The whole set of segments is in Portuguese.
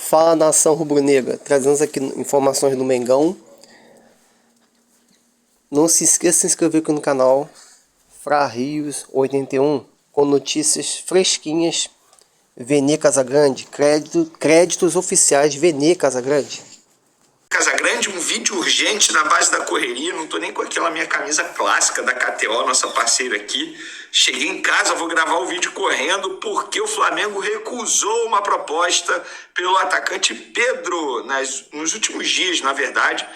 Fala, nação rubro-negra, trazendo aqui informações do Mengão. Não se esqueça de se inscrever aqui no canal Fra Rios 81 com notícias fresquinhas. Vene Casagrande, créditos oficiais Vene Casagrande. Casagrande, um vídeo urgente na base da correria. Não tô nem com aquela minha camisa clássica da KTO, nossa parceira aqui. Cheguei em casa, vou gravar o vídeo correndo porque o Flamengo recusou uma proposta pelo atacante Pedro nos últimos dias, na verdade.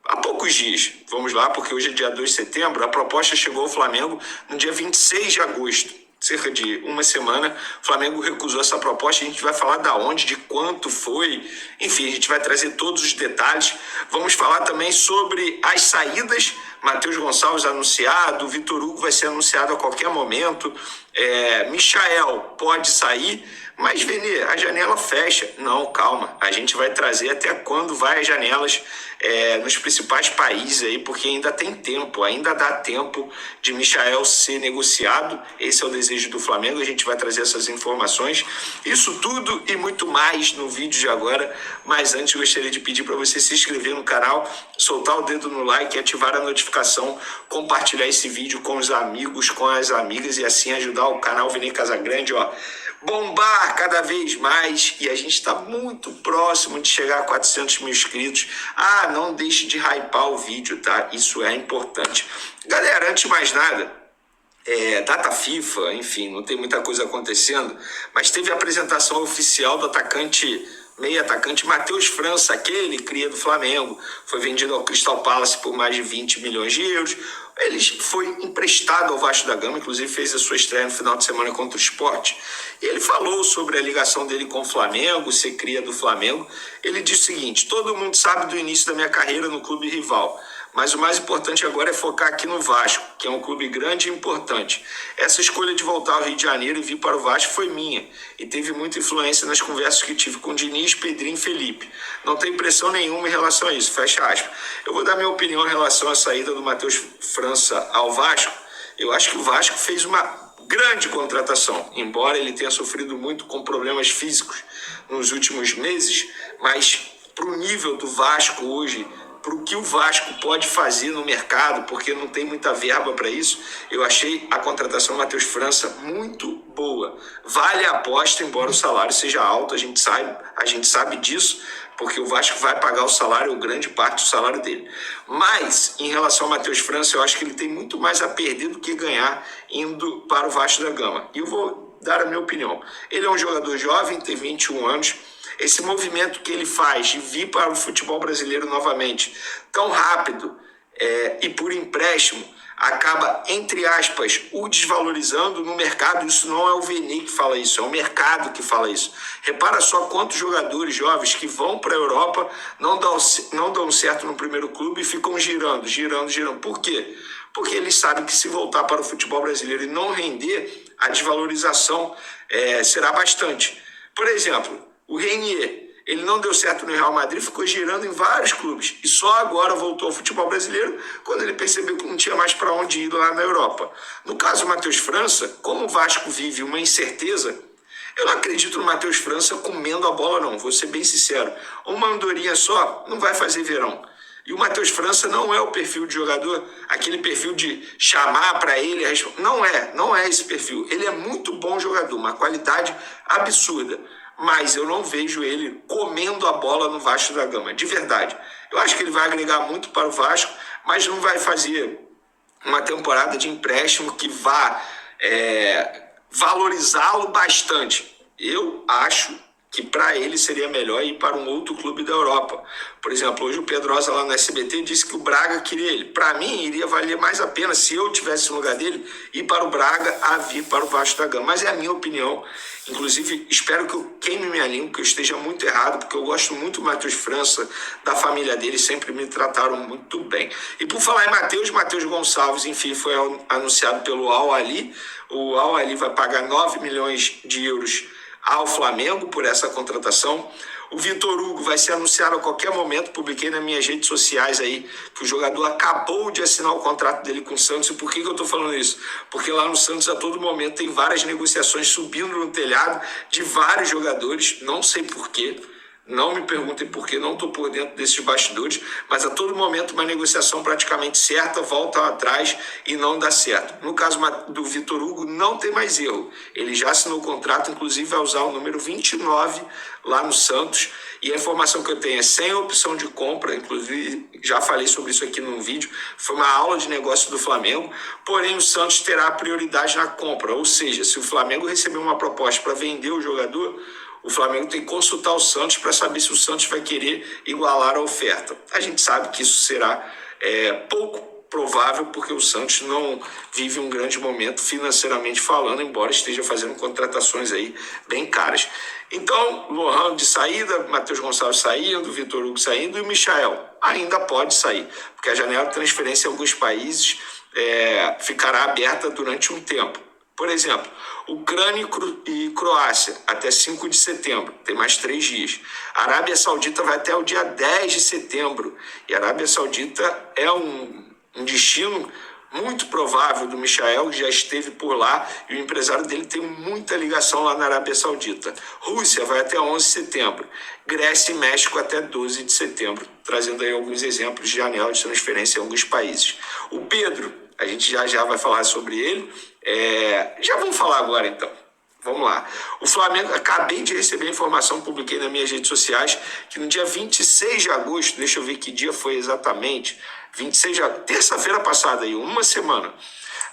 Há poucos dias, vamos lá, porque hoje é dia 2 de setembro, a proposta chegou ao Flamengo no dia 26 de agosto. Cerca de uma semana, o Flamengo recusou essa proposta. A gente vai falar da onde, de quanto foi, enfim, a gente vai trazer todos os detalhes. Vamos falar também sobre as saídas. Matheus Gonçalves anunciado, Vitor Hugo vai ser anunciado a qualquer momento, Michael pode sair, mas Vene, a janela fecha. Não, calma, a gente vai trazer até quando vai as janelas nos principais países aí, porque ainda tem tempo, ainda dá tempo de Michael ser negociado. Esse é o desejo do Flamengo, a gente vai trazer essas informações, isso tudo e muito mais no vídeo de agora. Mas antes gostaria de pedir para você se inscrever no canal, soltar o dedo no like, ativar a notificação, compartilhar esse vídeo com os amigos, com as amigas e assim ajudar o canal Vene Casagrande, bombar cada vez mais, e a gente está muito próximo de chegar a 400 mil inscritos. Não deixe de hypar o vídeo, tá? Isso é importante. Galera, antes de mais nada, data FIFA, enfim, não tem muita coisa acontecendo, mas teve a apresentação oficial do meio atacante Matheus França, aquele cria do Flamengo, foi vendido ao Crystal Palace por mais de 20 milhões de euros. Ele foi emprestado ao Vasco da Gama, inclusive fez a sua estreia no final de semana contra o Sport. E ele falou sobre a ligação dele com o Flamengo, ser cria do Flamengo. Ele disse o seguinte: todo mundo sabe do início da minha carreira no clube rival, mas o mais importante agora é focar aqui no Vasco, que é um clube grande e importante. Essa escolha de voltar ao Rio de Janeiro e vir para o Vasco foi minha, e teve muita influência nas conversas que tive com Diniz, Pedrinho e Felipe. Não tem pressão nenhuma em relação a isso, fecha aspas. Eu vou dar minha opinião em relação à saída do Matheus França ao Vasco. Eu acho que o Vasco fez uma grande contratação, embora ele tenha sofrido muito com problemas físicos nos últimos meses, mas para o nível do Vasco hoje, para o que o Vasco pode fazer no mercado, porque não tem muita verba para isso, eu achei a contratação do Matheus França muito boa. Vale a aposta, embora o salário seja alto, a gente sabe disso, porque o Vasco vai pagar o salário, grande parte do salário dele. Mas, em relação ao Matheus França, eu acho que ele tem muito mais a perder do que ganhar indo para o Vasco da Gama. E eu vou dar a minha opinião. Ele é um jogador jovem, tem 21 anos, esse movimento que ele faz de vir para o futebol brasileiro novamente tão rápido e por empréstimo, acaba, entre aspas, o desvalorizando no mercado. Isso não é o Vene que fala isso, é o mercado que fala isso. Repara só quantos jogadores jovens que vão para a Europa não dão certo no primeiro clube e ficam girando. Por quê? Porque eles sabem que se voltar para o futebol brasileiro e não render, a desvalorização será bastante. Por exemplo, o Renier, ele não deu certo no Real Madrid, ficou girando em vários clubes e só agora voltou ao futebol brasileiro quando ele percebeu que não tinha mais para onde ir lá na Europa. No caso do Matheus França, como o Vasco vive uma incerteza, eu não acredito no Matheus França comendo a bola não, vou ser bem sincero. Uma andorinha só não vai fazer verão. E o Matheus França não é o perfil de jogador, aquele perfil de chamar para ele. Não é esse perfil. Ele é muito bom jogador, uma qualidade absurda. Mas eu não vejo ele comendo a bola no Vasco da Gama, de verdade. Eu acho que ele vai agregar muito para o Vasco, mas não vai fazer uma temporada de empréstimo que vá valorizá-lo bastante. Eu acho que para ele seria melhor ir para um outro clube da Europa. Por exemplo, hoje o Pedrosa lá no SBT disse que o Braga queria ele. Para mim, iria valer mais a pena, se eu tivesse no lugar dele, ir para o Braga a vir para o Vasco da Gama. Mas é a minha opinião. Inclusive, espero que eu queime minha língua, que eu esteja muito errado, porque eu gosto muito do Matheus França, da família dele, sempre me trataram muito bem. E por falar em Matheus Gonçalves, enfim, foi anunciado pelo Al Ahly. O Al Ahly vai pagar 9 milhões de euros ao Flamengo por essa contratação. O Vitor Hugo vai ser anunciado a qualquer momento. Publiquei nas minhas redes sociais aí que o jogador acabou de assinar o contrato dele com o Santos. E por que eu estou falando isso? Porque lá no Santos a todo momento tem várias negociações subindo no telhado de vários jogadores, não sei porquê. Não me perguntem por que, não estou por dentro desses bastidores, mas a todo momento uma negociação praticamente certa volta atrás e não dá certo. No caso do Vitor Hugo, não tem mais erro. Ele já assinou o contrato, inclusive vai usar o número 29 lá no Santos. E a informação que eu tenho é sem opção de compra, inclusive já falei sobre isso aqui num vídeo, foi uma aula de negócio do Flamengo, porém o Santos terá prioridade na compra, ou seja, se o Flamengo receber uma proposta para vender o jogador, o Flamengo tem que consultar o Santos para saber se o Santos vai querer igualar a oferta. A gente sabe que isso será pouco provável, porque o Santos não vive um grande momento financeiramente falando, embora esteja fazendo contratações aí bem caras. Então, Lohan de saída, Matheus Gonçalves saindo, Vitor Hugo saindo e o Michael ainda pode sair, porque a janela de transferência em alguns países ficará aberta durante um tempo. Por exemplo, Ucrânia e Croácia, até 5 de setembro, tem mais 3 dias. A Arábia Saudita vai até o dia 10 de setembro. E a Arábia Saudita é um destino muito provável do Michael, que já esteve por lá, e o empresário dele tem muita ligação lá na Arábia Saudita. Rússia vai até 11 de setembro. Grécia e México até 12 de setembro, trazendo aí alguns exemplos de janela de transferência em alguns países. O Pedro, a gente já vai falar sobre ele. Já vamos falar agora então. Vamos lá. O Flamengo, acabei de receber a informação, publiquei nas minhas redes sociais, que no dia 26 de agosto, deixa eu ver que dia foi exatamente, terça-feira passada, aí, uma semana.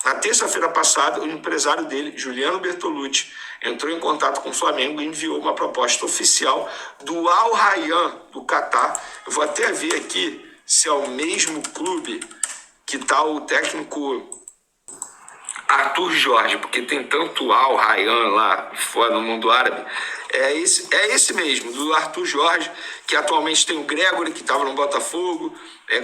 Na terça-feira passada, o empresário dele, Juliano Bertolucci, entrou em contato com o Flamengo e enviou uma proposta oficial do Al Rayyan, do Catar. Eu vou até ver aqui se é o mesmo clube que está o técnico Arthur Jorge, porque tem tanto Al Rayyan lá fora no mundo árabe. É esse mesmo, do Arthur Jorge, que atualmente tem o Gregory, que estava no Botafogo,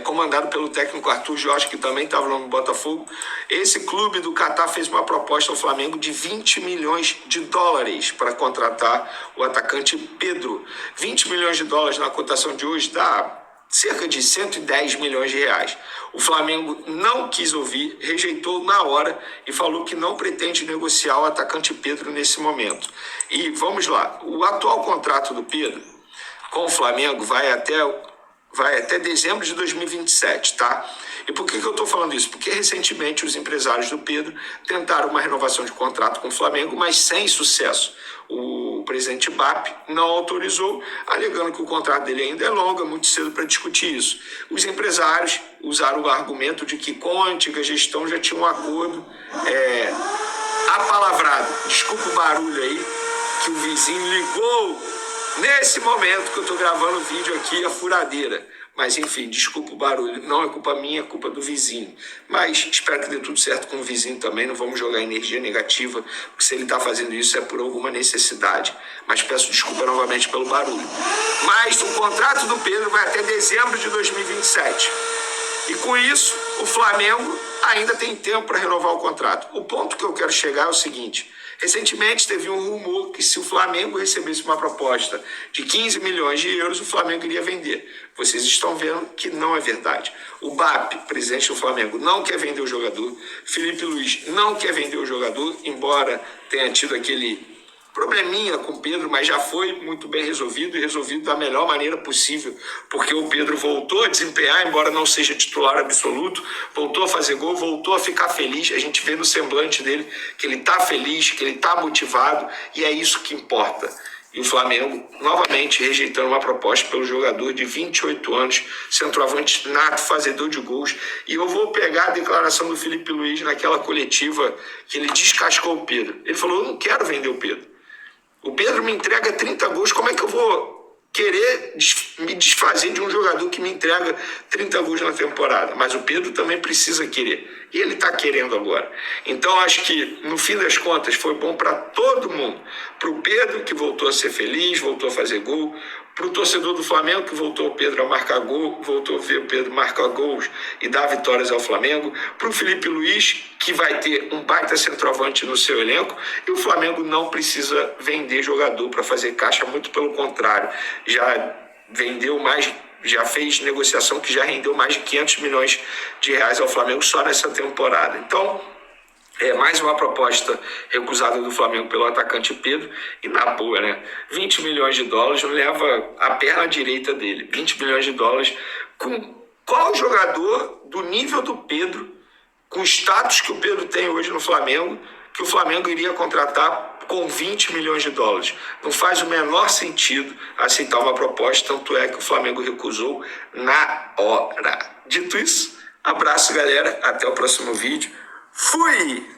comandado pelo técnico Arthur Jorge, que também estava no Botafogo. Esse clube do Catar fez uma proposta ao Flamengo de 20 milhões de dólares para contratar o atacante Pedro. 20 milhões de dólares na cotação de hoje dá cerca de 110 milhões de reais. O Flamengo não quis ouvir, rejeitou na hora e falou que não pretende negociar o atacante Pedro nesse momento. E vamos lá, o atual contrato do Pedro com o Flamengo vai até dezembro de 2027, tá? E por que eu estou falando isso? Porque recentemente os empresários do Pedro tentaram uma renovação de contrato com o Flamengo, mas sem sucesso. O presidente BAP não autorizou, alegando que o contrato dele ainda é longo, é muito cedo para discutir isso. Os empresários usaram o argumento de que com a antiga gestão já tinha um acordo apalavrado. Desculpa o barulho aí, que o vizinho ligou nesse momento que eu estou gravando o vídeo aqui, a furadeira. Mas enfim, desculpa o barulho, não é culpa minha, é culpa do vizinho. Mas espero que dê tudo certo com o vizinho também, não vamos jogar energia negativa, porque se ele está fazendo isso é por alguma necessidade. Mas peço desculpa novamente pelo barulho. Mas o contrato do Pedro vai até dezembro de 2027. E com isso, o Flamengo ainda tem tempo para renovar o contrato. O ponto que eu quero chegar é o seguinte: recentemente teve um rumor que se o Flamengo recebesse uma proposta de 15 milhões de euros, o Flamengo iria vender. Vocês estão vendo que não é verdade. O BAP, presidente do Flamengo, não quer vender o jogador. Felipe Luiz não quer vender o jogador, embora tenha tido aquele probleminha com o Pedro, mas já foi muito bem resolvido e resolvido da melhor maneira possível, porque o Pedro voltou a desempenhar, embora não seja titular absoluto, voltou a fazer gol, voltou a ficar feliz. A gente vê no semblante dele que ele está feliz, que ele está motivado, e é isso que importa. E o Flamengo, novamente, rejeitando uma proposta pelo jogador de 28 anos, centroavante nato, fazedor de gols. E eu vou pegar a declaração do Felipe Luiz naquela coletiva que ele descascou o Pedro. Ele falou: eu não quero vender o Pedro. O Pedro me entrega 30 gols, como é que eu vou querer me desfazer de um jogador que me entrega 30 gols na temporada? Mas o Pedro também precisa querer. E ele está querendo agora. Então, acho que, no fim das contas, foi bom para todo mundo. Para o Pedro, que voltou a ser feliz, voltou a fazer gol. Para o torcedor do Flamengo, que voltou o Pedro a marcar gol, voltou a ver o Pedro marcar gols e dar vitórias ao Flamengo. Para o Felipe Luiz, que vai ter um baita centroavante no seu elenco. E o Flamengo não precisa vender jogador para fazer caixa, muito pelo contrário. Já fez negociação que já rendeu mais de 500 milhões de reais ao Flamengo só nessa temporada. Então, Mais uma proposta recusada do Flamengo pelo atacante Pedro. E na boa, né? 20 milhões de dólares não leva a perna direita dele. 20 milhões de dólares. Com qual jogador do nível do Pedro, com o status que o Pedro tem hoje no Flamengo, que o Flamengo iria contratar com 20 milhões de dólares? Não faz o menor sentido aceitar uma proposta, tanto é que o Flamengo recusou na hora. Dito isso, abraço, galera. Até o próximo vídeo. Fui!